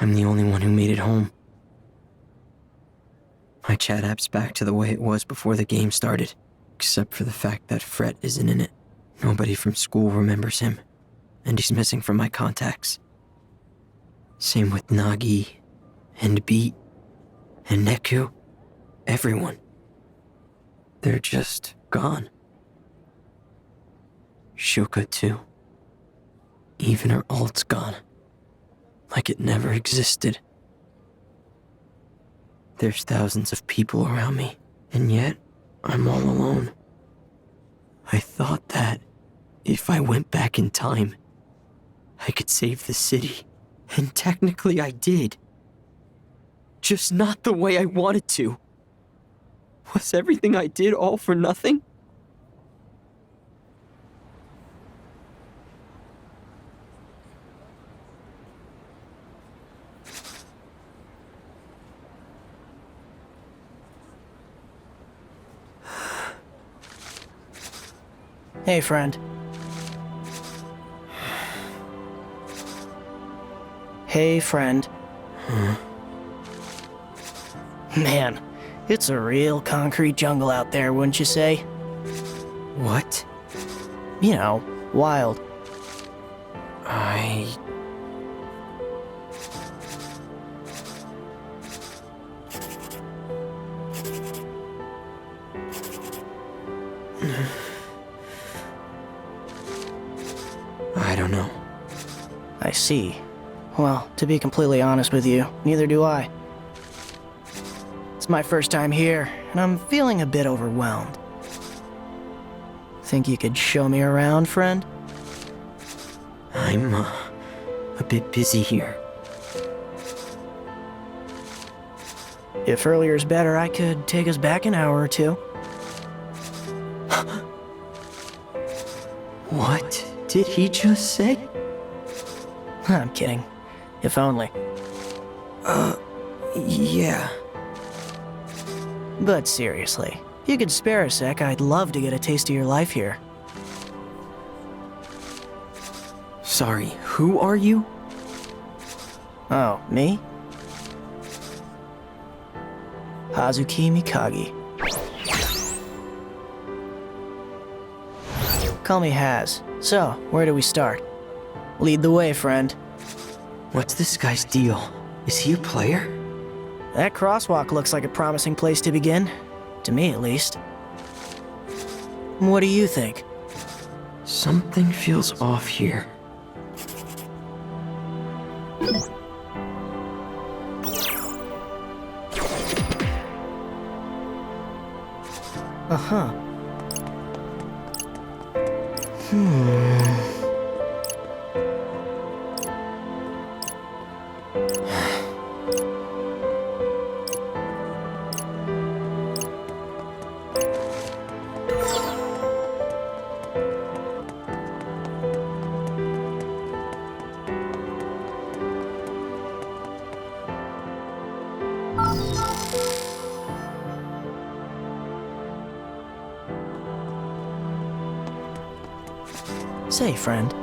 I'm the only one who made it home. My chat app's back to the way it was before the game started, except for the fact that Fred isn't in it. Nobody from school remembers him, and he's missing from my contacts. Same with Nagi, and Beat, and Neku. Everyone. They're just gone. Shuka too. Even her alt's gone. Like it never existed. There's thousands of people around me, and yet I'm all alone. I thought that if I went back in time, I could save the city, and technically I did. Just not the way I wanted to. Was everything I did all for nothing? Hey, friend. Hey, friend. Man, it's a real concrete jungle out there, wouldn't you say? What? You know, wild. I don't know. I see. Well, to be completely honest with you, neither do I. It's my first time here, and I'm feeling a bit overwhelmed. Think you could show me around, friend? I'm, a bit busy here. If earlier's better, I could take us back an hour or two. What did he just say? I'm kidding. If only. Yeah. But seriously, if you could spare a sec, I'd love to get a taste of your life here. Sorry, who are you? Oh, me? Hazuki Mikagi. Call me Haz. So, where do we start? Lead the way, friend. What's this guy's deal? Is he a player? That crosswalk looks like a promising place to begin. To me, at least. What do you think? Something feels off here. Uh-huh. Say, friend.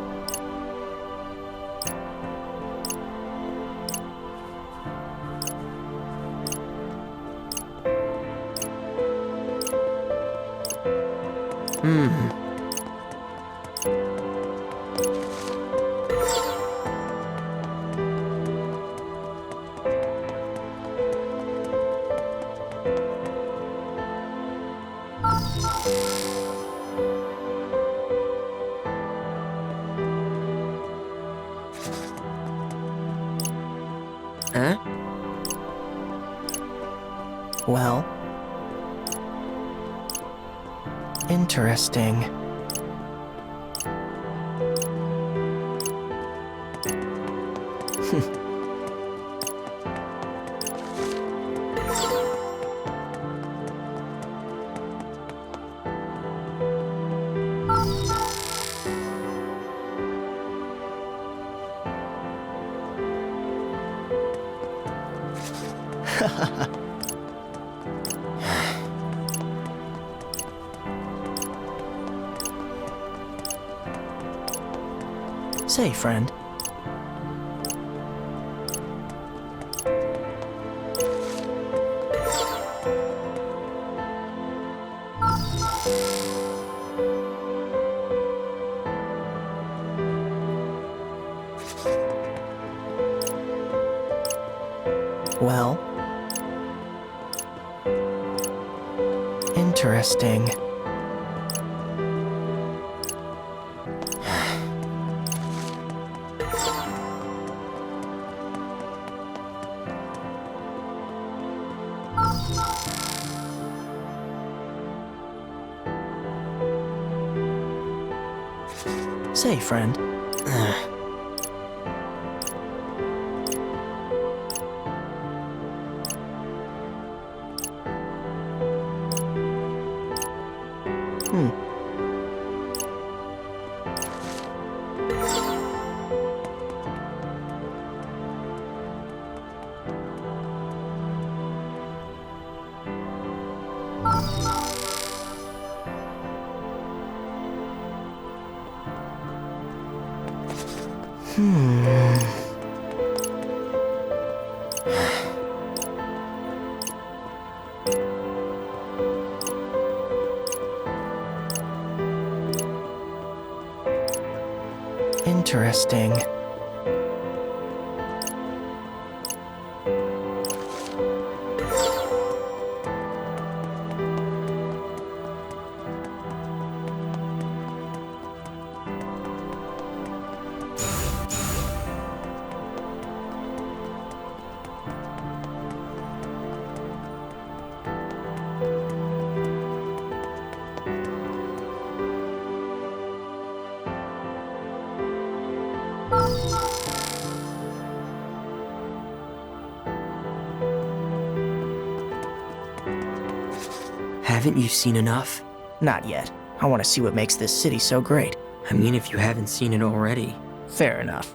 Huh? Well. Interesting. Say, friend. Well, interesting. Say, friend. Interesting. Haven't you seen enough? Not yet. I want to see what makes this city so great. I mean, if you haven't seen it already. Fair enough.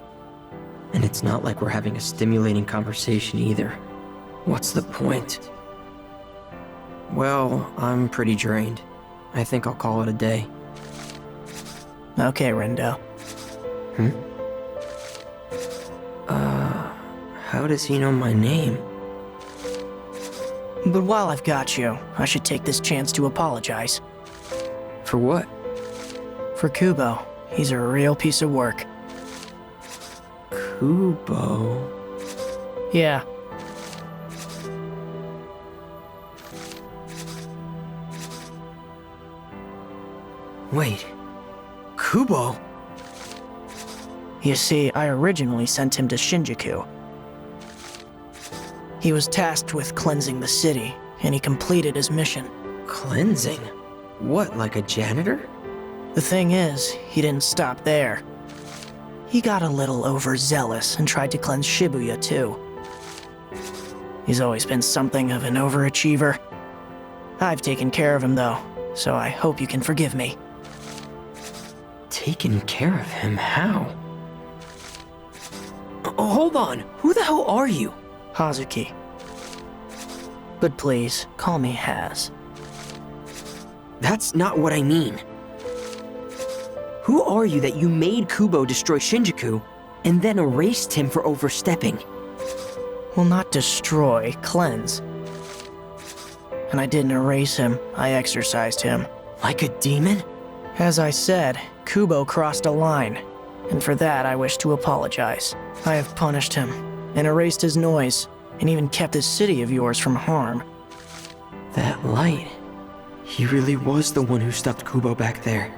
And it's not like we're having a stimulating conversation either. What's the point? Well, I'm pretty drained. I think I'll call it a day. Okay, Rindo. How does he know my name? But while I've got you, I should take this chance to apologize. For what? For Kubo. He's a real piece of work. Kubo? Yeah. Wait. Kubo? You see, I originally sent him to Shinjuku. He was tasked with cleansing the city, and he completed his mission. Cleansing? What, like a janitor? The thing is, he didn't stop there. He got a little overzealous and tried to cleanse Shibuya too. He's always been something of an overachiever. I've taken care of him though, so I hope you can forgive me. Taken care of him? How? Hold on! Who the hell are you? Hazuki. But please, call me Haz. That's not what I mean. Who are you that you made Kubo destroy Shinjuku, and then erased him for overstepping? Well, not destroy, cleanse. And I didn't erase him, I exorcised him. Like a demon? As I said, Kubo crossed a line, and for that I wish to apologize. I have punished him, and erased his noise, and even kept this city of yours from harm. That light. He really was the one who stopped Kubo back there.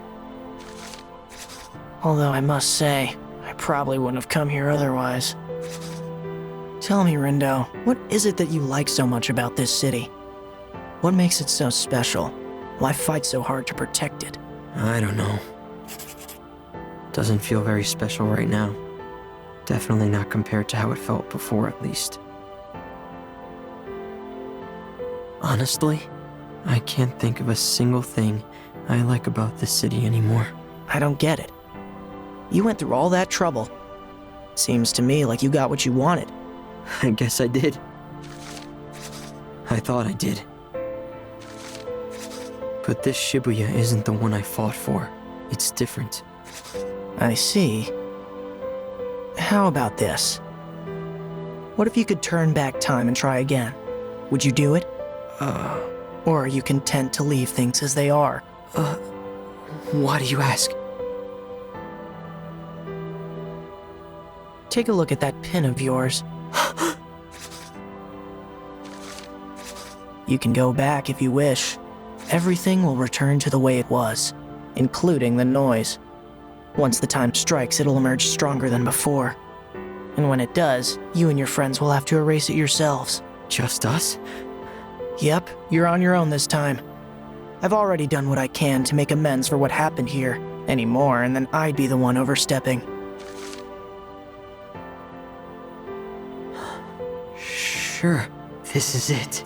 Although I must say, I probably wouldn't have come here otherwise. Tell me, Rindo, what is it that you like so much about this city? What makes it so special? Why fight so hard to protect it? I don't know. Doesn't feel very special right now. Definitely not compared to how it felt before, at least. Honestly, I can't think of a single thing I like about this city anymore. I don't get it. You went through all that trouble. Seems to me like you got what you wanted. I guess I did. I thought I did. But this Shibuya isn't the one I fought for. It's different. I see. How about this? What if you could turn back time and try again? Would you do it? Or are you content to leave things as they are? Why do you ask? Take a look at that pin of yours. You can go back if you wish. Everything will return to the way it was, including the noise. Once the time strikes, it'll emerge stronger than before. And when it does, you and your friends will have to erase it yourselves. Just us? Yep, you're on your own this time. I've already done what I can to make amends for what happened here. Any more, and then I'd be the one overstepping. Sure, this is it.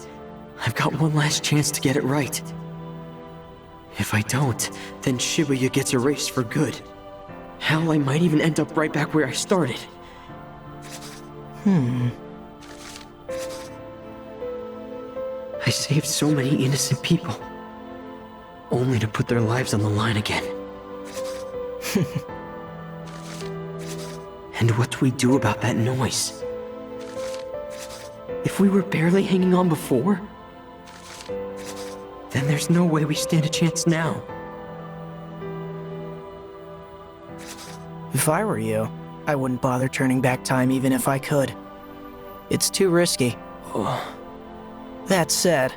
I've got one last chance to get it right. If I don't, then Shibuya gets erased for good. Hell, I might even end up right back where I started. I saved so many innocent people, only to put their lives on the line again. And what do we do about that noise? If we were barely hanging on before, then there's no way we stand a chance now. If I were you, I wouldn't bother turning back time even if I could. It's too risky. That said,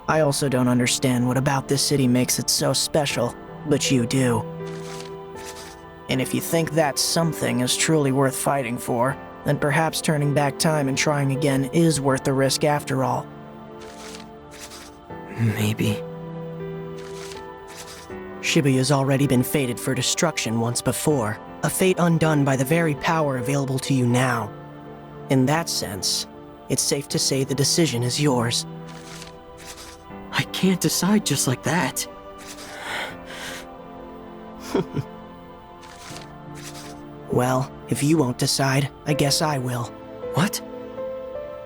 I also don't understand what about this city makes it so special, but you do. And if you think that something is truly worth fighting for, then perhaps turning back time and trying again is worth the risk after all. Maybe. Shibuya's already been fated for destruction once before, a fate undone by the very power available to you now. In that sense, it's safe to say the decision is yours. I can't decide just like that. Well, if you won't decide, I guess I will. What?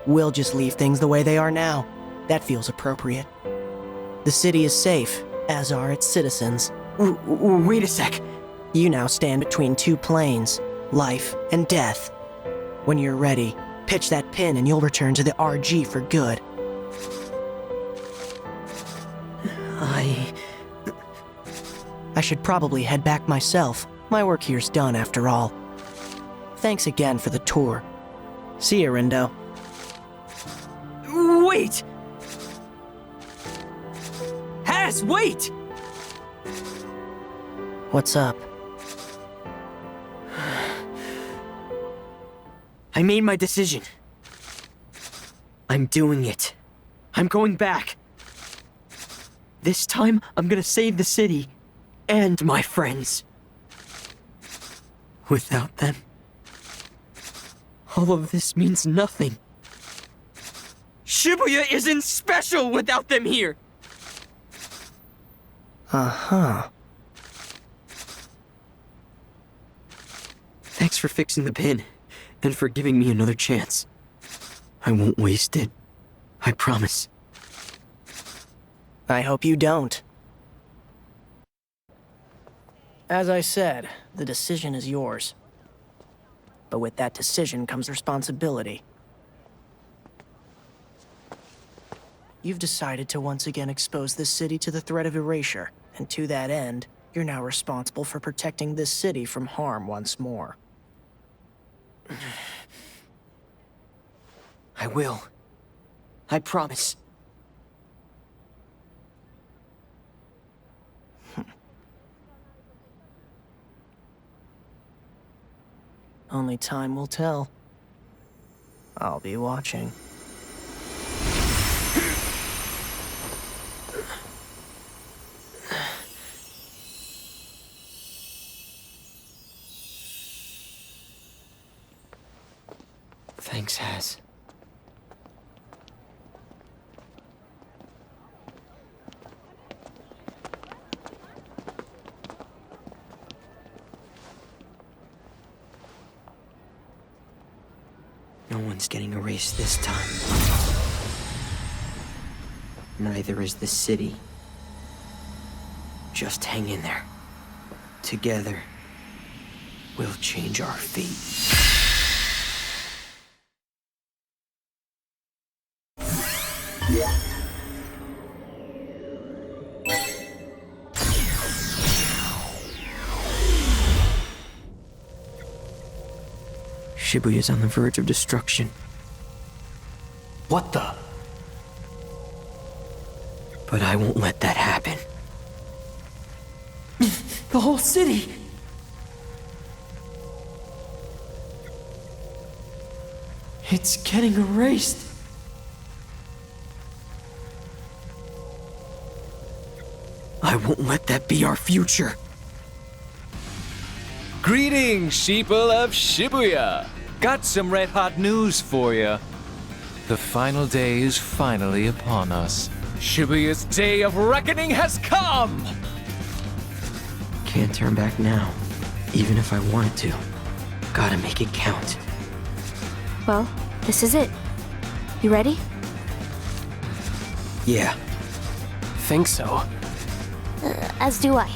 We'll just leave things the way they are now. That feels appropriate. The city is safe, as are its citizens. Wait a sec. You now stand between two planes, life and death. When you're ready, pitch that pin and you'll return to the RG for good. I should probably head back myself. My work here's done after all. Thanks again for the tour. See you, Rindo. Wait! Has, wait! What's up? I made my decision. I'm doing it. I'm going back. This time, I'm gonna save the city and my friends. Without them, all of this means nothing. Shibuya isn't special without them here! Uh-huh. Thanks for fixing the pin, and for giving me another chance. I won't waste it. I promise. I hope you don't. As I said, the decision is yours. But with that decision comes responsibility. You've decided to once again expose this city to the threat of erasure, and to that end, you're now responsible for protecting this city from harm once more. I will. I promise. Only time will tell. I'll be watching. Thanks, Has. No one's getting erased this time. Neither is the city. Just hang in there. Together, we'll change our fate. Shibuya's on the verge of destruction. What the? But I won't let that happen. The whole city! It's getting erased. I won't let that be our future. Greetings, sheeple of Shibuya! Got some red-hot news for you. The final day is finally upon us. Shibuya's day of reckoning has come! Can't turn back now, even if I wanted to. Gotta make it count. Well, this is it. You ready? Yeah. Think so. As do I.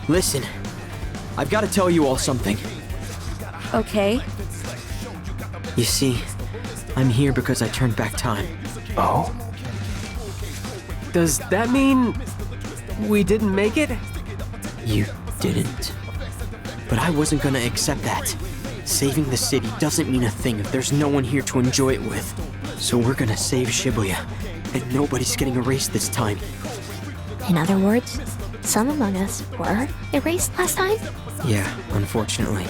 Listen, I've got to tell you all something. Okay. You see, I'm here because I turned back time. Oh? Does that mean we didn't make it? You didn't. But I wasn't gonna accept that. Saving the city doesn't mean a thing if there's no one here to enjoy it with. So we're gonna save Shibuya, and nobody's getting erased this time. In other words, some among us were erased last time? Yeah, unfortunately.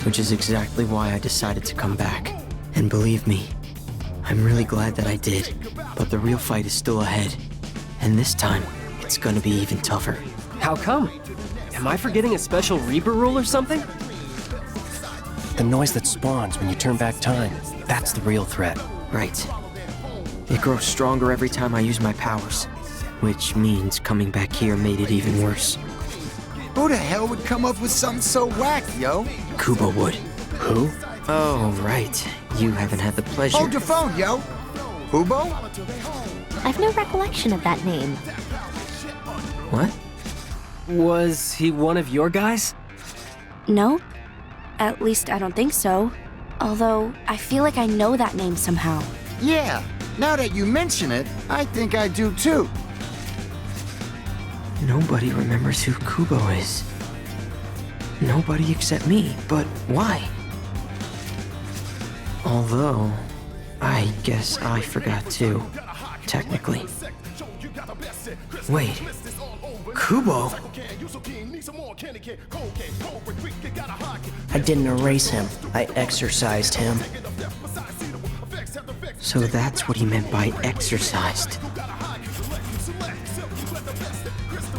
Which is exactly why I decided to come back. And believe me, I'm really glad that I did. But the real fight is still ahead. And this time, it's gonna be even tougher. How come? Am I forgetting a special Reaper rule or something? The noise that spawns when you turn back time, that's the real threat. Right. It grows stronger every time I use my powers. Which means coming back here made it even worse. Who the hell would come up with something so whack, yo? Kubo would. Who? Oh, right. You haven't had the pleasure. Hold your phone, yo. Hubo? I've no recollection of that name. What? Was he one of your guys? No? At least I don't think so. Although, I feel like I know that name somehow. Yeah. Now that you mention it, I think I do too. Nobody remembers who Kubo is. Nobody except me, but why? Although, I guess I forgot too, technically. Wait, Kubo? I didn't erase him. I exorcised him. So that's what he meant by exorcised.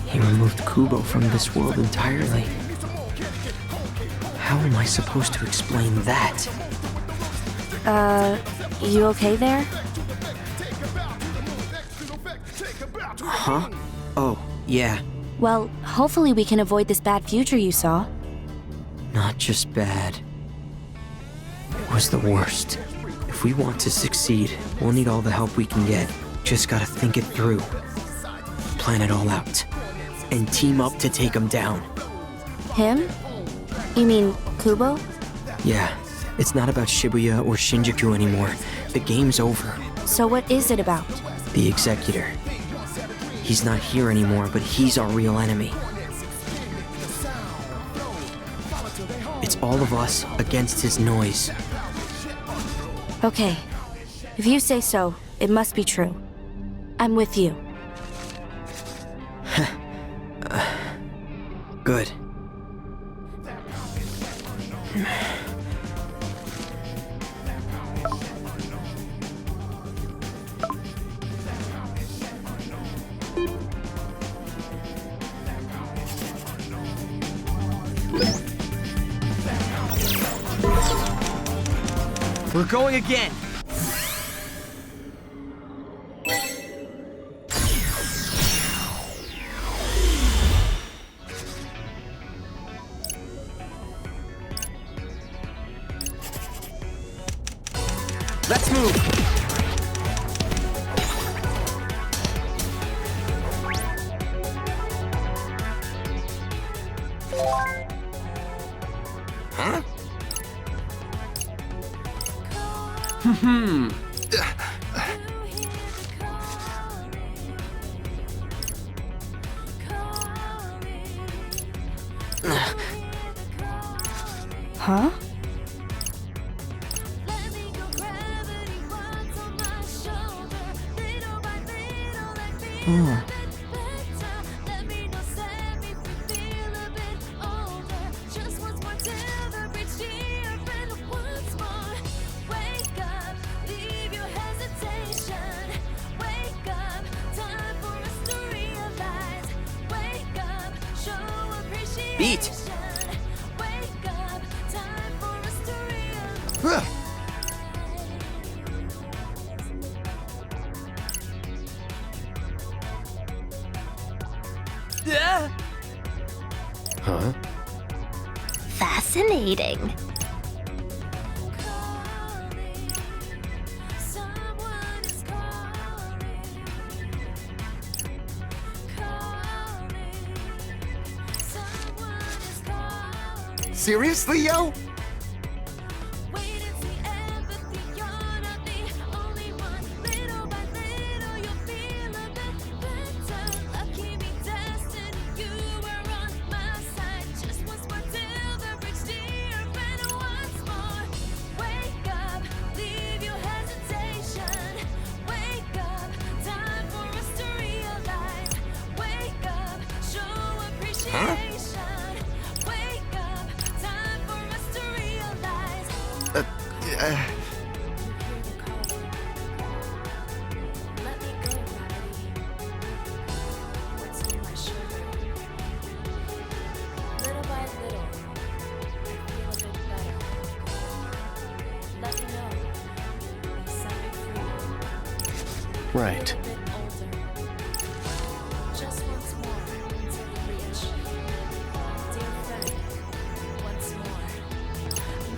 He removed Kubo from this world entirely. How am I supposed to explain that? You okay there? Huh? Oh, yeah. Well, hopefully we can avoid this bad future you saw. Not just bad. It was the worst. If we want to succeed, we'll need all the help we can get. Just gotta think it through. Plan it all out. And team up to take him down. Him? You mean Kubo? Yeah, it's not about Shibuya or Shinjuku anymore. The game's over. So what is it about? The Executor. He's not here anymore, but he's our real enemy. It's all of us against his noise. Okay. If you say so, it must be true. I'm with you. Good. We're going again! Let's move! Huh? Huh? Beat! Huh? Fascinating. Seriously, yo? Right. Just once more until you reach. Dear friend, once more.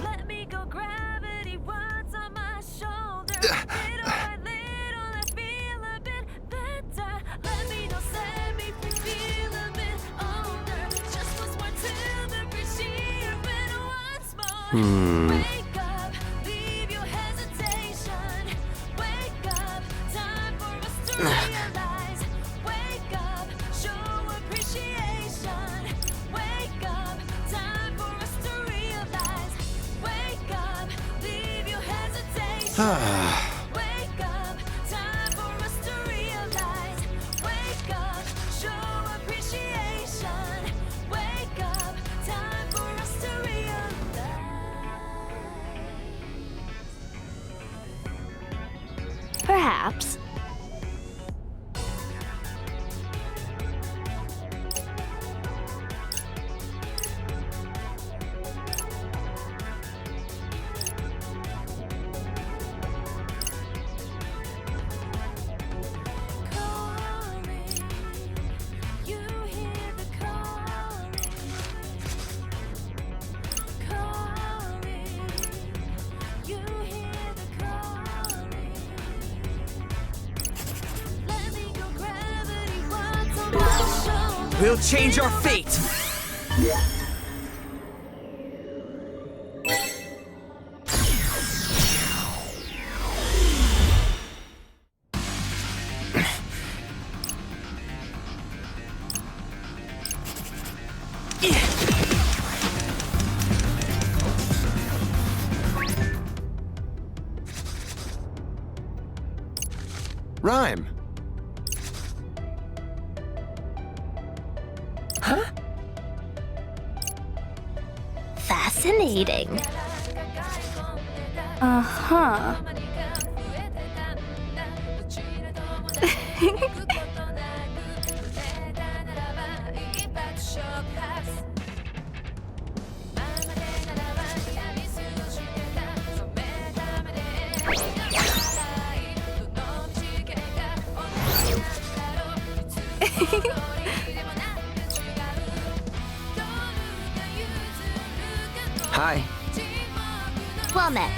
Let me go, gravity once on my shoulder. Little by little, I feel a bit better. Let me know, set me free, feel a bit older. Just once more till the bridge here, and once more. Wake up, leave your hesitation. Wake up, time for us to realize. Wake up, show appreciation. Wake up, time for us to realize. Wake up, leave your hesitation. Wake up, time for us to realize. Wake up, show appreciation. Wake up, time for us to realize. Perhaps. Calling, you hear the calling. Calling, you hear the calling. Let me go, gravity once on my shoulder. We'll change our fate! Rhyme. Fascinating. Uh-huh. Hi. Well met.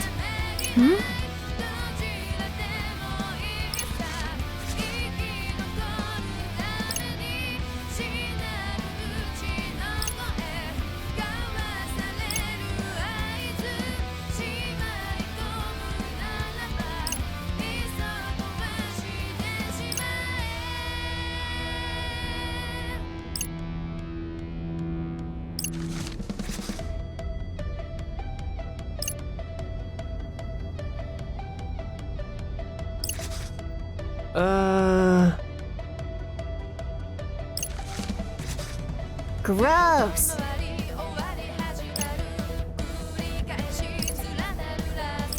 Gross.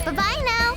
Bye-bye now.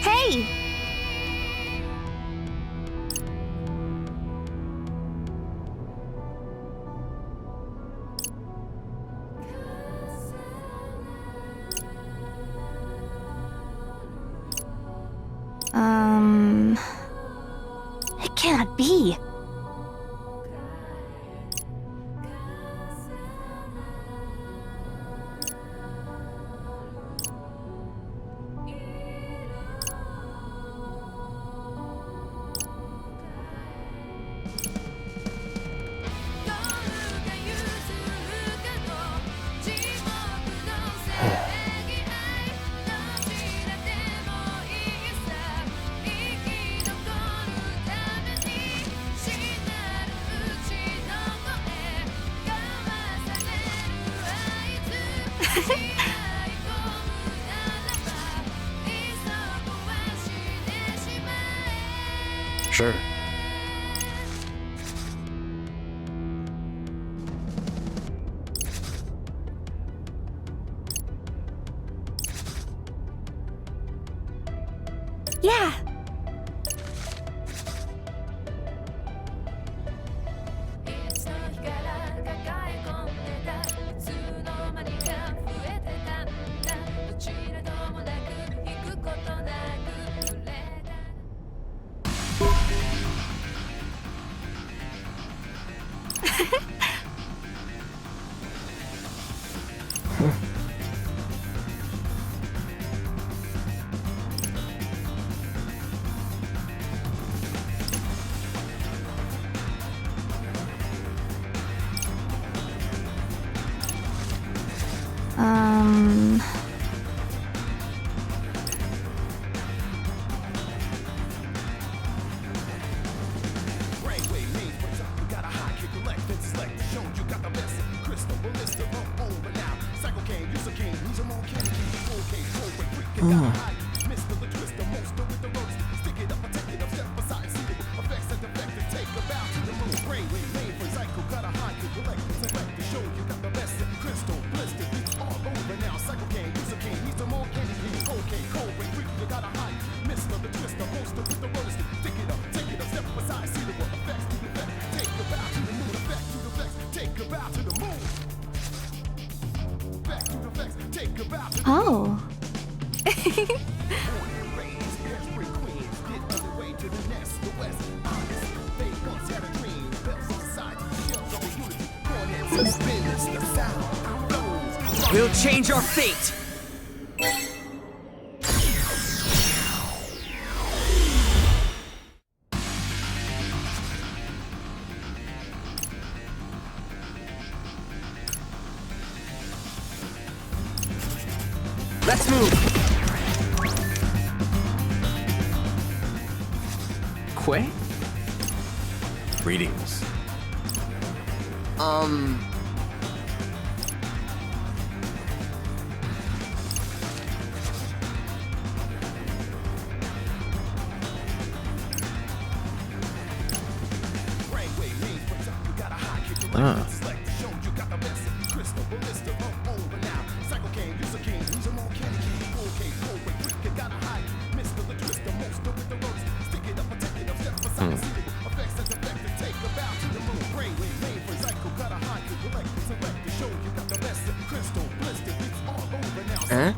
Hey! It cannot be. Sure. Yeah. Oh. We'll change our fate! Let's move! Quay? Greetings. Ah. Huh?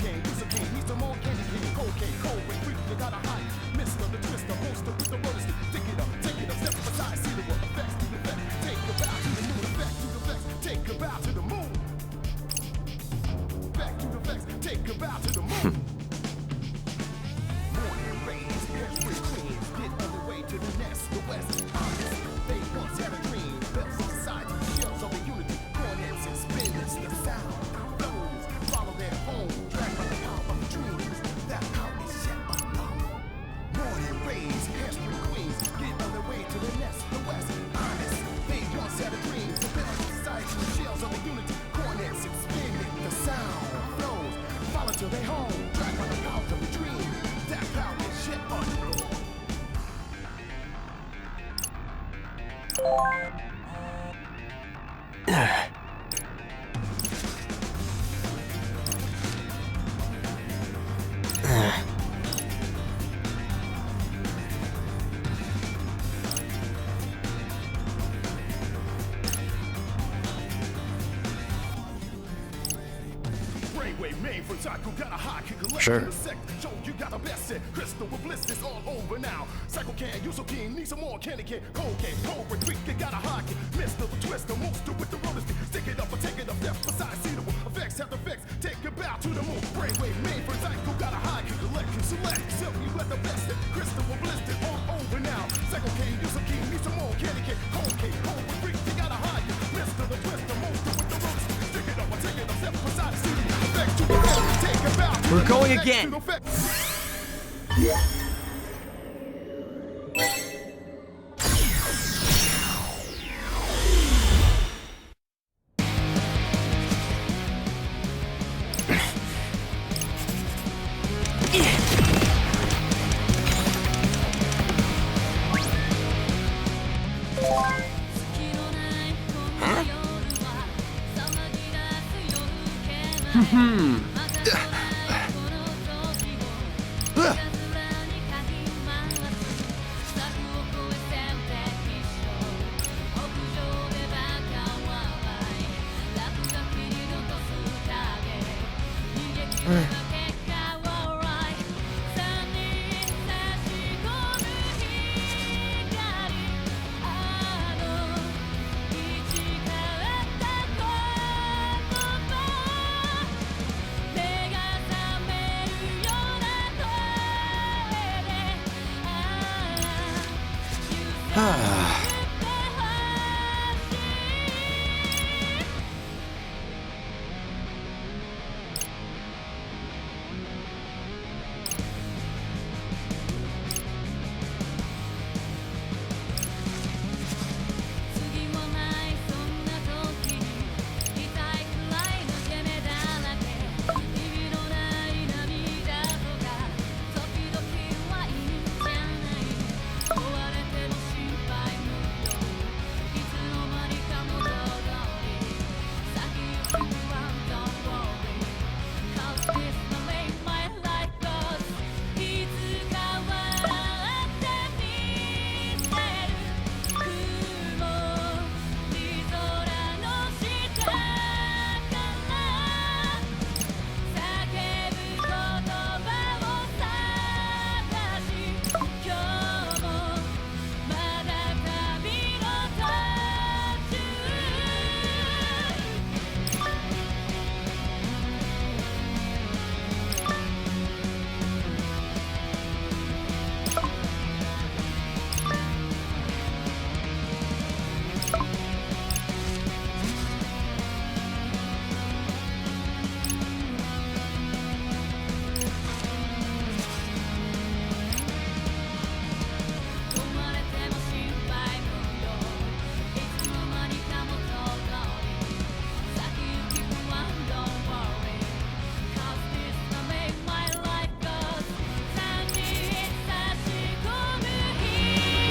Sure. You got the best set, crystal with blisters all over now. Psycho can, you so keen, need some more candy can, cold can, cobra quick, you got a hockey, Mr. the Twister, monster with the roller stick, stick it up or take it up, left beside suitable, effects have the effects, take it bow to the moon, brainwave made for psycho, got a high kick, electric, select, silk, you got the best set, crystal with blisters all over now. Psycho can, you so keen, need some more candy can, cold can, cobra quick, you got a hockey, Mr. the Twister, monster with the roller stick, stick it up or take it up, left beside suitable, effects to the moon, take it bow. We're going again.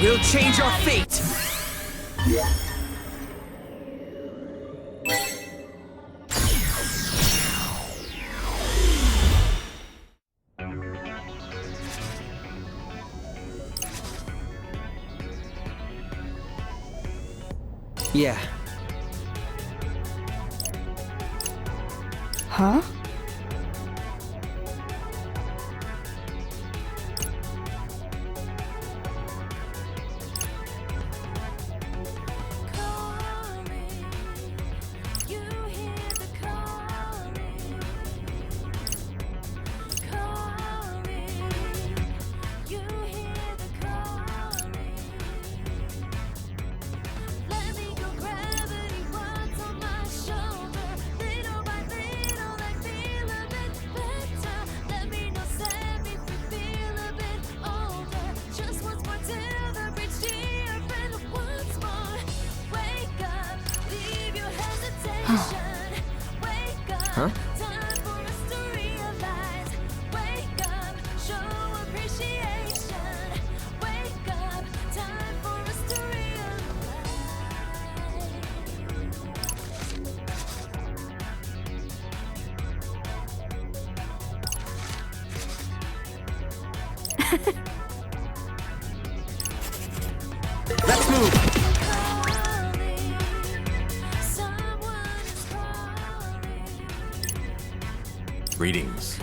We'll change our fate! Yeah. Huh? Huh? Let's move! Greetings.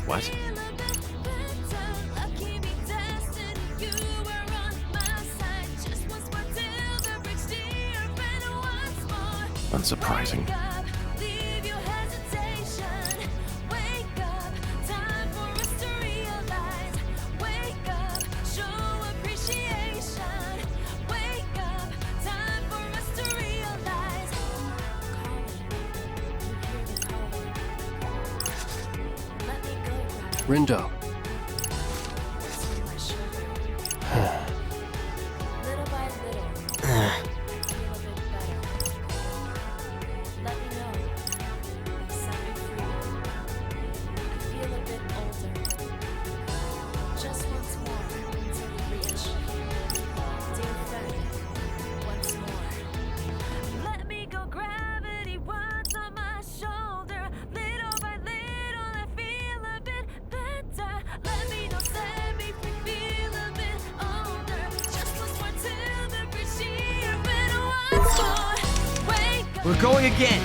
What? Unsurprising. Rindo. Little by little, feel a bit better. Let me know. Set me free. I feel a bit older. Just once more until we reach. Dear friend, once more. Let me go, gravity once on my shoulder. Little by little, I feel a bit better. Let me know, set me free, feel a bit older. Just once more till the bridge here, but once more. Wake up. We're going again!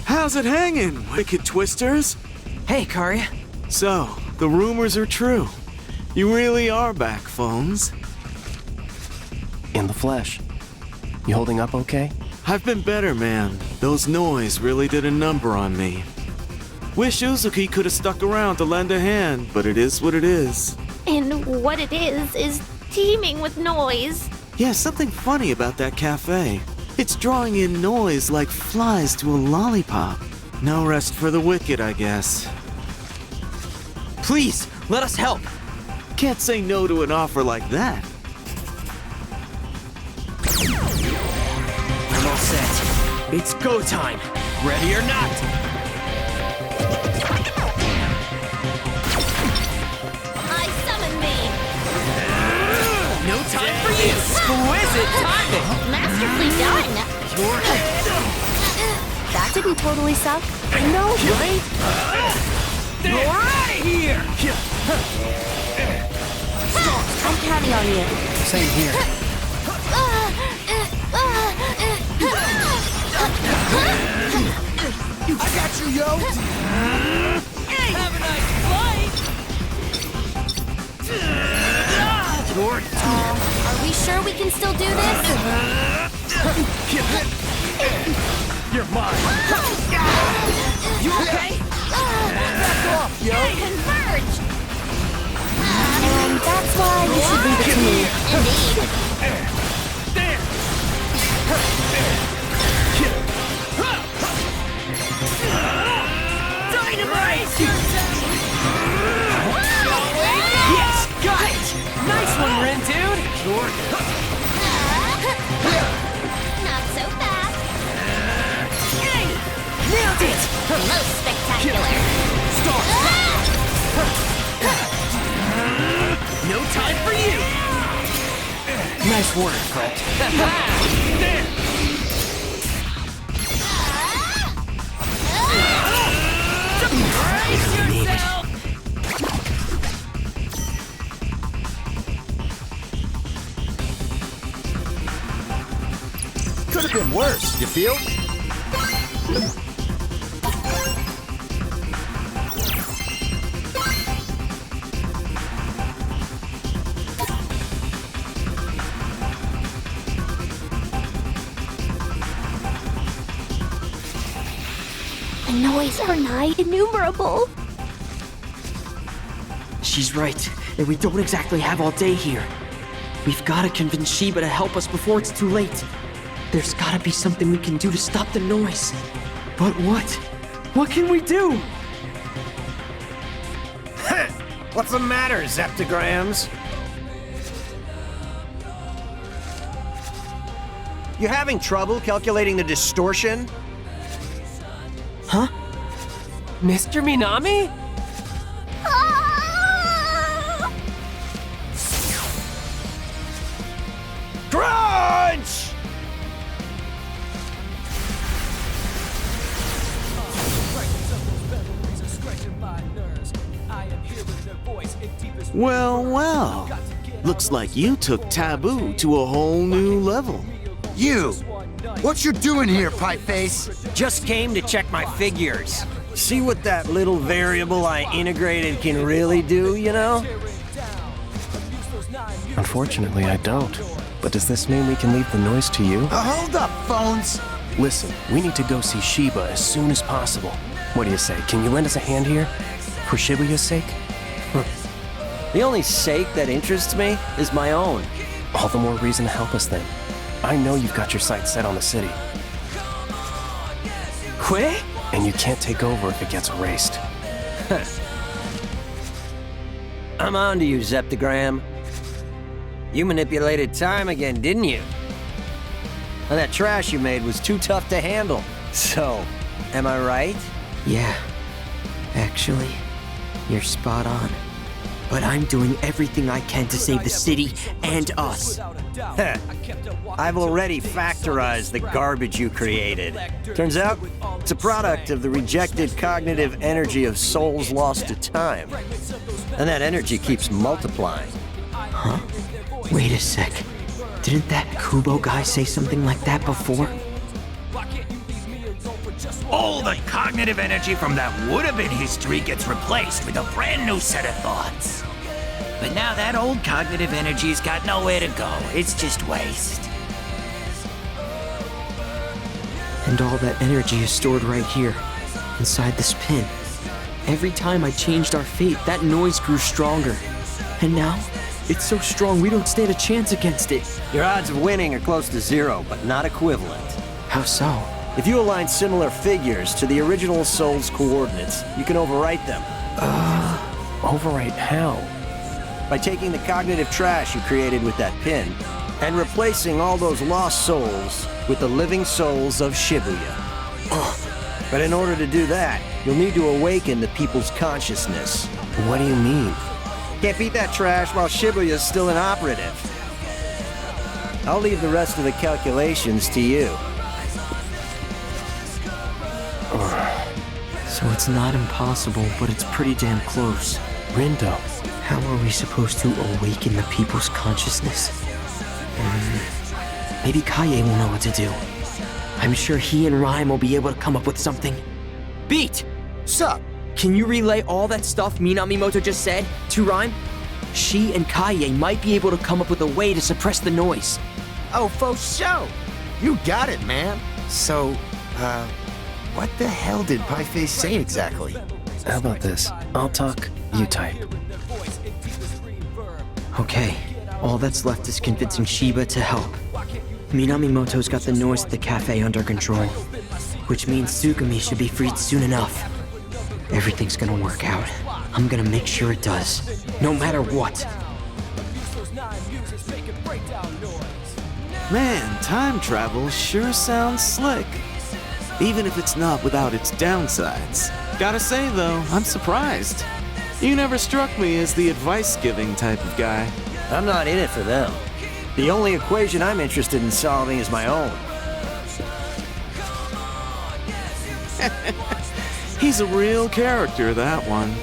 How's it hanging, wicked twisters? Hey, Karya. So, the rumors are true. You really are back, phones. In the flesh. You holding up okay? I've been better, man. Those noise really did a number on me. Wish Uzuki could have stuck around to lend a hand, but it is what it is. And what it is teeming with noise. Yeah, something funny about that cafe. It's drawing in noise like flies to a lollipop. No rest for the wicked, I guess. Please, let us help. Can't say no to an offer like that. I'm all set. It's go time. Ready or not. I summon thee. No time for you. Exquisite timing. Masterfully done. Your head. That didn't totally suck. I know, right? You're out of here. I'm counting on you. Same here. I got you, yo! Have a nice flight. Your turn. Are we sure we can still do this? You're mine. You okay? Back off, yo. Converge! And that's why you should leave it to me. Indeed. There. Dynamite! Yes, got it. Nice one, Ren, dude. Not so fast. Nailed it. Most spectacular. No time for you. Nice work, Fred. There. Brace yourself. Could have been worse, you feel? The noise are nigh innumerable. She's right, and we don't exactly have all day here. We've gotta convince Shiba to help us before it's too late. There's gotta be something we can do to stop the noise. But what? What can we do? What's the matter, Zeptograms? You having trouble calculating the distortion? Huh? Mr. Minami? Crunch! Well, well. Looks like you took Taboo to a whole new level. You! What you doing here, Pieface? Just came to check my figures. See what that little variable I integrated can really do, you know? Unfortunately, I don't. But does this mean we can leave the noise to you? Hold up, phones! Listen, we need to go see Shiba as soon as possible. What do you say? Can you lend us a hand here? For Shibuya's sake? The only sake that interests me is my own. All the more reason to help us then. I know you've got your sights set on the city. Quit? And you can't take over if it gets erased. I'm on to you, Zeptogram. You manipulated time again, didn't you? And that trash you made was too tough to handle. So, am I right? Yeah. Actually, you're spot on. But I'm doing everything I can to save the city and us. I've already factorized the garbage you created. Turns out, it's a product of the rejected cognitive energy of souls lost to time. And that energy keeps multiplying. Huh? Wait a sec. Didn't that Kubo guy say something like that before? All the cognitive energy from that would-have-been history gets replaced with a brand new set of thoughts. But now that old cognitive energy's got nowhere to go. It's just waste. And all that energy is stored right here, inside this pin. Every time I changed our fate, that noise grew stronger. And now, it's so strong we don't stand a chance against it. Your odds of winning are close to zero, but not equivalent. How so? If you align similar figures to the original soul's coordinates, you can overwrite them. Overwrite how? By taking the cognitive trash you created with that pin, and replacing all those lost souls with the living souls of Shibuya. But in order to do that, you'll need to awaken the people's consciousness. What do you mean? Can't beat that trash while Shibuya's still inoperative. I'll leave the rest of the calculations to you. So it's not impossible, but it's pretty damn close. Rindo. How are we supposed to awaken the people's consciousness? Maybe Kaye will know what to do. I'm sure he and Rhyme will be able to come up with something. Beat! Sup? Can you relay all that stuff Minamimoto just said to Rhyme? She and Kaye might be able to come up with a way to suppress the noise. Oh, for sure! You got it, man. So, what the hell did Pieface say exactly? How about this? I'll talk, you type. Okay, all that's left is convincing Shiba to help. Minamimoto's got the noise at the cafe under control, which means Tsugumi should be freed soon enough. Everything's gonna work out. I'm gonna make sure it does, no matter what. Man, time travel sure sounds slick. Even if it's not without its downsides. Gotta say though, I'm surprised. You never struck me as the advice-giving type of guy. I'm not in it for them. The only equation I'm interested in solving is my own. He's a real character, that one.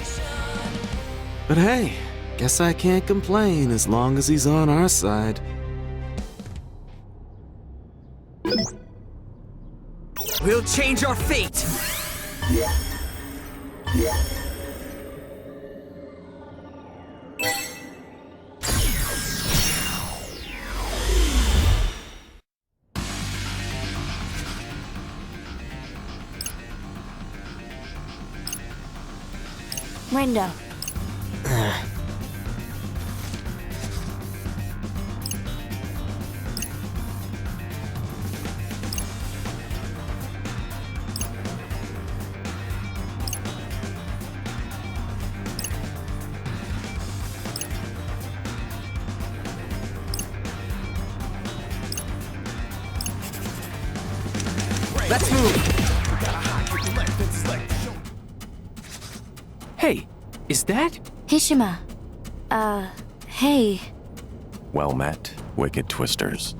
But hey, guess I can't complain as long as he's on our side. We'll change our fate! Rindo. Let's move! Hey, is that? Hishima. Hey. Well met, wicked twisters.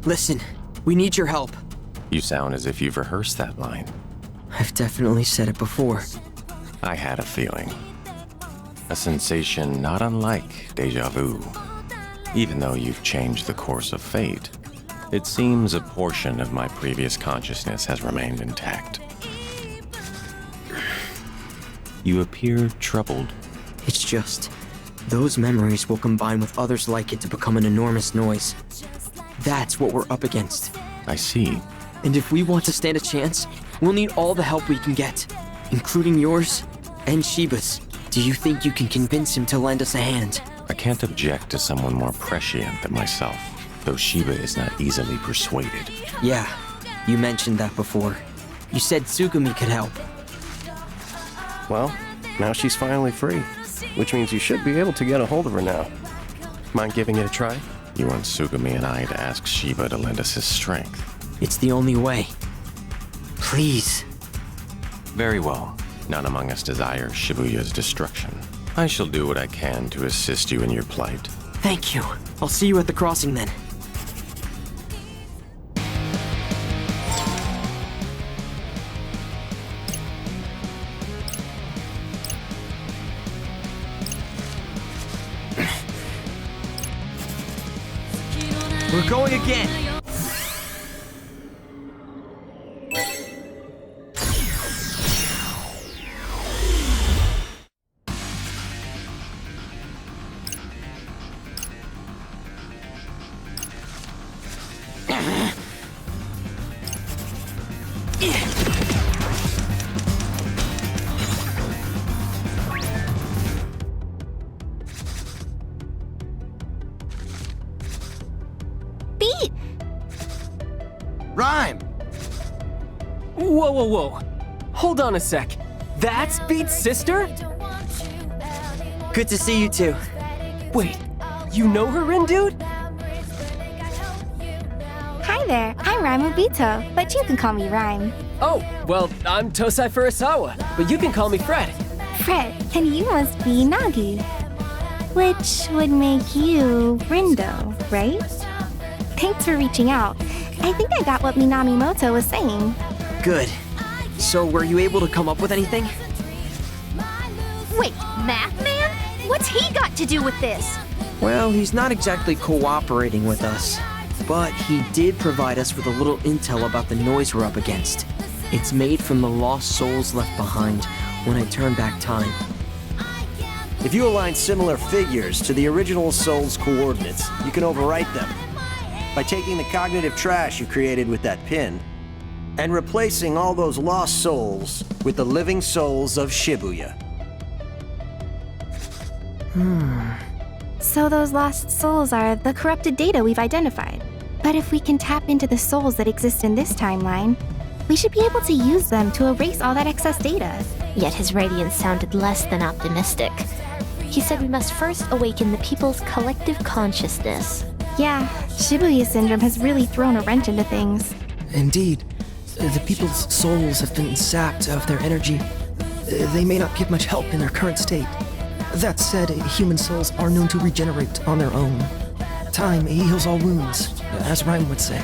Listen, we need your help. You sound as if you've rehearsed that line. I've definitely said it before. I had a feeling. A sensation not unlike deja vu. Even though you've changed the course of fate, it seems a portion of my previous consciousness has remained intact. You appear troubled. It's just, those memories will combine with others like it to become an enormous noise. That's what we're up against. I see. And if we want to stand a chance, we'll need all the help we can get, including yours and Shiba's. Do you think you can convince him to lend us a hand? I can't object to someone more prescient than myself, though Shiba is not easily persuaded. Yeah, you mentioned that before. You said Tsugumi could help. Well, now she's finally free, which means you should be able to get a hold of her now. Mind giving it a try? You want Tsugumi and I to ask Shiba to lend us his strength. It's the only way. Please. Very well. None among us desires Shibuya's destruction. I shall do what I can to assist you in your plight. Thank you. I'll see you at the crossing then. We're going again! Rhyme! Whoa, whoa, whoa. Hold on a sec. That's Beat's sister? Good to see you two. Wait, you know her, Rin dude? Hi there, I'm Rhyme Obito, but you can call me Rhyme. Oh, well, I'm Tosai Furusawa, but you can call me Fred. Fred, and you must be Nagi. Which would make you Rindo, right? Thanks for reaching out. I think I got what Minamimoto was saying. Good. So, were you able to come up with anything? Wait, Math Man? What's he got to do with this? Well, he's not exactly cooperating with us. But he did provide us with a little intel about the noise we're up against. It's made from the lost souls left behind when I turn back time. If you align similar figures to the original soul's coordinates, you can overwrite them. By taking the cognitive trash you created with that pin, and replacing all those lost souls with the living souls of Shibuya. So those lost souls are the corrupted data we've identified. But if we can tap into the souls that exist in this timeline, we should be able to use them to erase all that excess data. Yet his radiance sounded less than optimistic. He said we must first awaken the people's collective consciousness. Yeah, Shibuya syndrome has really thrown a wrench into things. Indeed. The people's souls have been sapped of their energy. They may not give much help in their current state. That said, human souls are known to regenerate on their own. Time heals all wounds, as Rhyme would say.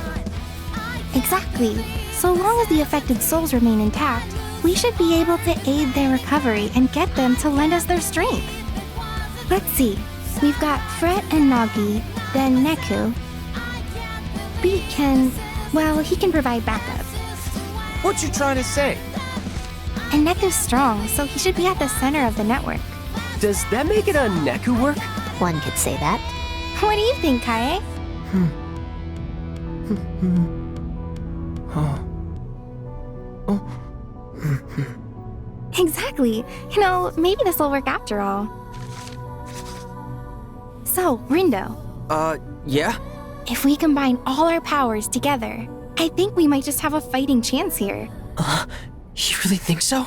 Exactly. So long as the affected souls remain intact, we should be able to aid their recovery and get them to lend us their strength. Let's see. We've got Fred and Nagi, then Neku. Beat can... well, he can provide backup. What you trying to say? And Neku's strong, so he should be at the center of the network. Does that make it a Neku work? One could say that. What do you think, Kae? Exactly. You know, maybe this will work after all. So, Rindo. Yeah? If we combine all our powers together, I think we might just have a fighting chance here. You really think so?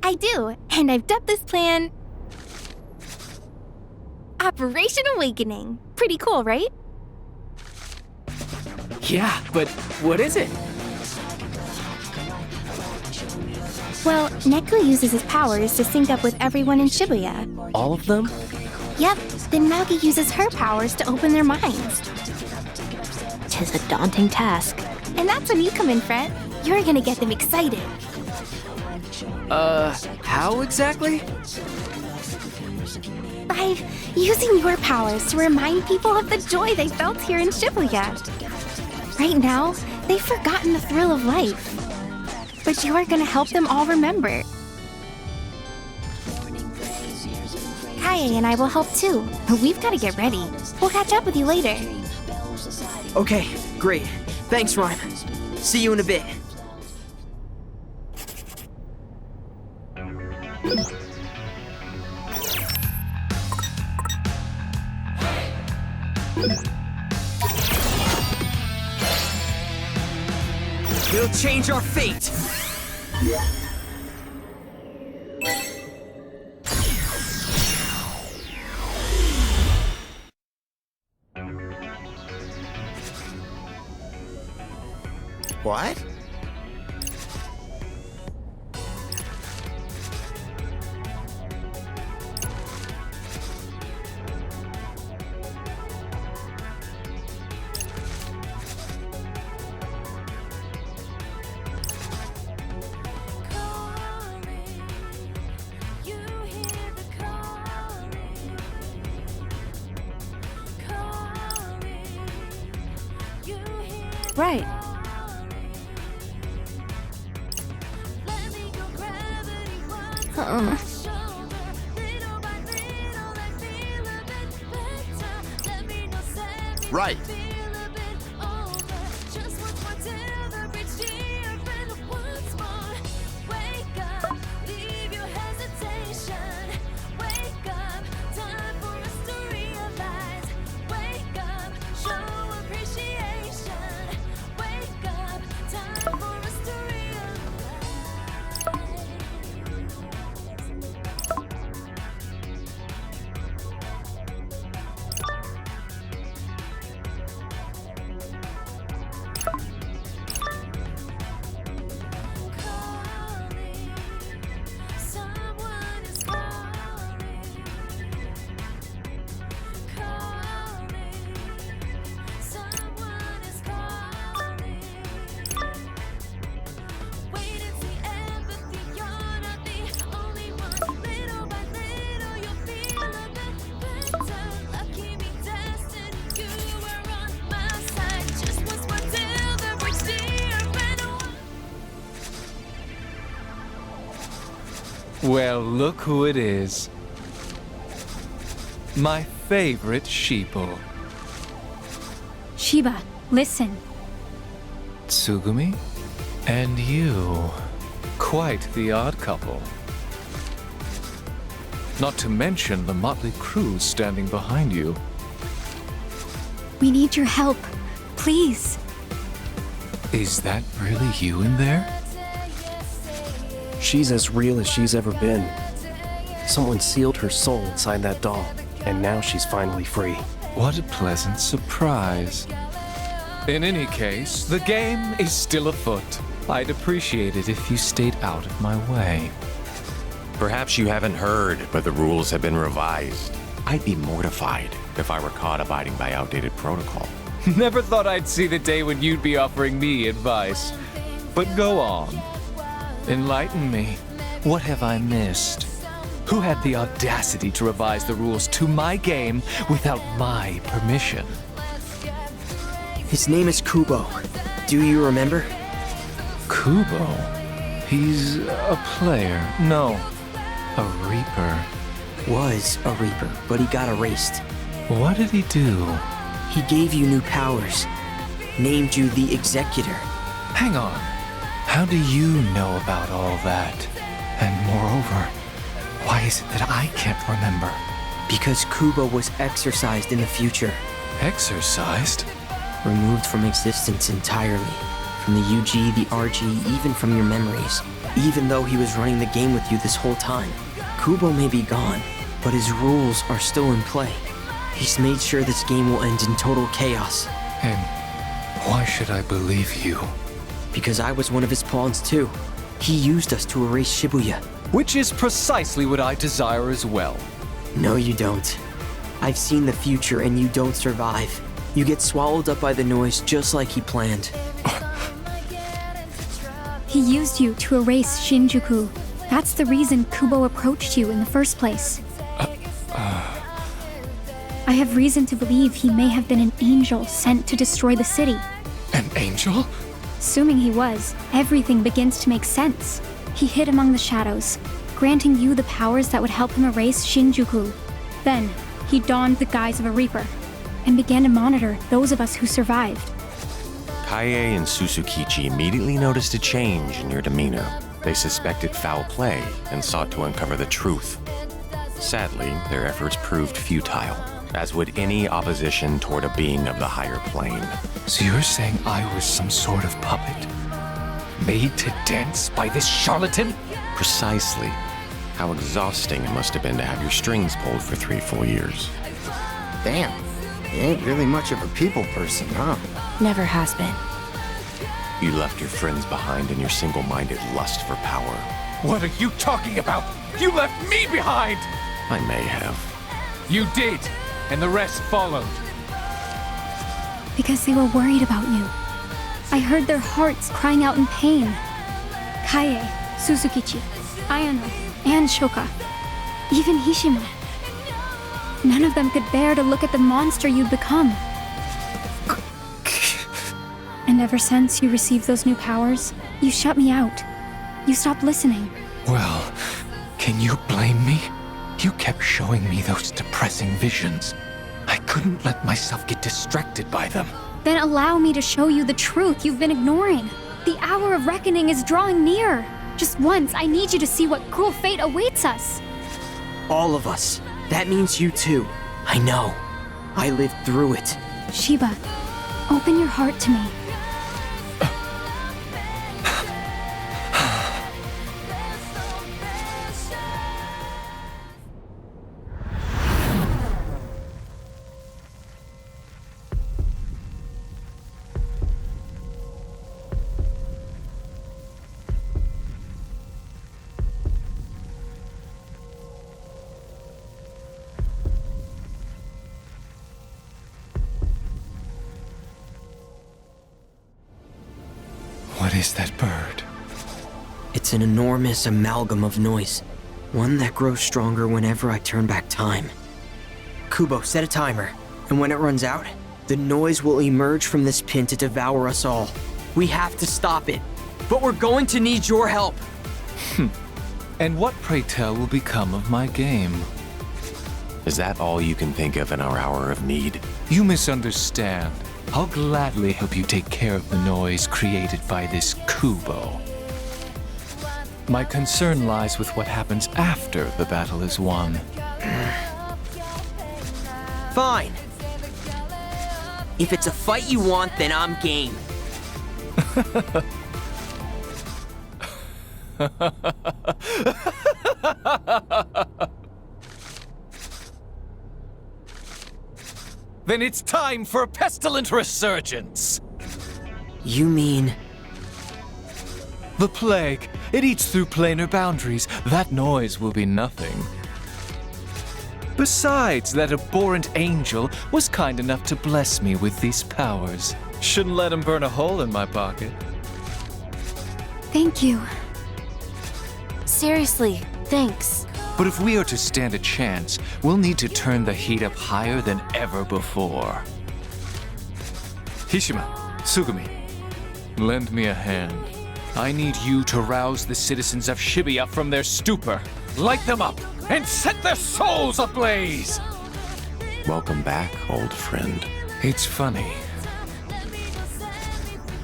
I do, and I've dubbed this plan Operation Awakening. Pretty cool, right? Yeah, but what is it? Well, Neku uses his powers to sync up with everyone in Shibuya. All of them? Yep, then Maugi uses her powers to open their minds. Tis a daunting task. And that's when you come in, Fred. You're gonna get them excited. How exactly? By using your powers to remind people of the joy they felt here in Shibuya. Right now, they've forgotten the thrill of life. But you are gonna help them all remember. Kaye and I will help too, but we've gotta get ready. We'll catch up with you later. Okay, great. Thanks, Rhyme. See you in a bit. We'll change our fate! What? Right. Right. Well, look who it is. My favorite sheeple. Shiba, listen. Tsugumi? And you. Quite the odd couple. Not to mention the motley crew standing behind you. We need your help. Please. Is that really you in there? She's as real as she's ever been. Someone sealed her soul inside that doll, and now she's finally free. What a pleasant surprise. In any case, the game is still afoot. I'd appreciate it if you stayed out of my way. Perhaps you haven't heard, but the rules have been revised. I'd be mortified if I were caught abiding by outdated protocol. Never thought I'd see the day when you'd be offering me advice. But go on. Enlighten me. What have I missed? Who had the audacity to revise the rules to my game without my permission? His name is Kubo. Do you remember? Kubo? He's a player. No, a Reaper. Was a Reaper, but he got erased. What did he do? He gave you new powers. Named you the Executor. Hang on. How do you know about all that? And moreover, why is it that I can't remember? Because Kubo was exorcised in the future. Exorcised? Removed from existence entirely. From the UG, the RG, even from your memories. Even though he was running the game with you this whole time. Kubo may be gone, but his rules are still in play. He's made sure this game will end in total chaos. And Why should I believe you? Because I was one of his pawns too. He used us to erase Shibuya. Which is precisely what I desire as well. No, you don't. I've seen the future and you don't survive. You get swallowed up by the noise just like he planned. He used you to erase Shinjuku. That's the reason Kubo approached you in the first place. I have reason to believe he may have been an angel sent to destroy the city. An angel? Assuming he was, everything begins to make sense. He hid among the shadows, granting you the powers that would help him erase Shinjuku. Then, he donned the guise of a Reaper, and began to monitor those of us who survived. Kaie and Susukichi immediately noticed a change in your demeanor. They suspected foul play and sought to uncover the truth. Sadly, their efforts proved futile, as would any opposition toward a being of the higher plane. So you're saying I was some sort of puppet? Made to dance by this charlatan? Precisely. How exhausting it must have been to have your strings pulled for 3 full years. Damn, you ain't really much of a people person, huh? Never has been. You left your friends behind in your single-minded lust for power. What are you talking about? You left me behind! I may have. You did, and the rest followed. Because they were worried about you. I heard their hearts crying out in pain. Kaie, Susukichi, Ayano, and Shoka. Even Hishima. None of them could bear to look at the monster you'd become. And ever since you received those new powers, you shut me out. You stopped listening. Well, can you blame me? You kept showing me those depressing visions. I couldn't let myself get distracted by them. Then allow me to show you the truth you've been ignoring. The hour of reckoning is drawing near. Just once, I need you to see what cruel fate awaits us. All of us. That means you too. I know. I lived through it. Shiba, open your heart to me. What is that bird? It's an enormous amalgam of noise. One that grows stronger whenever I turn back time. Kubo, set a timer. And when it runs out, the noise will emerge from this pin to devour us all. We have to stop it. But we're going to need your help. And what, pray tell, will become of my game? Is that all you can think of in our hour of need? You misunderstand. I'll gladly help you take care of the noise created by this Kubo. My concern lies with what happens after the battle is won. Fine. If it's a fight you want, then I'm game. Then it's time for a pestilent resurgence! You mean... The plague. It eats through planar boundaries. That noise will be nothing. Besides, that abhorrent angel was kind enough to bless me with these powers. Shouldn't let him burn a hole in my pocket. Thank you. Seriously, thanks. But if we are to stand a chance, we'll need to turn the heat up higher than ever before. Hishima, Sugumi, lend me a hand. I need you to rouse the citizens of Shibuya from their stupor, light them up, and set their souls ablaze! Welcome back, old friend. It's funny.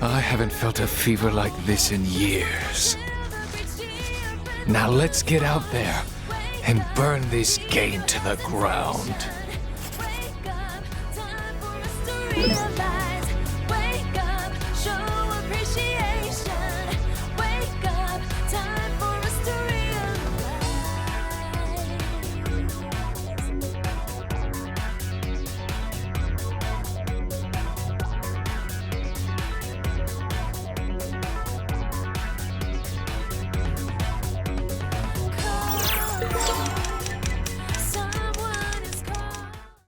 I haven't felt a fever like this in years. Now let's get out there and burn this game to the ground. Realize, wake up, show appreciation.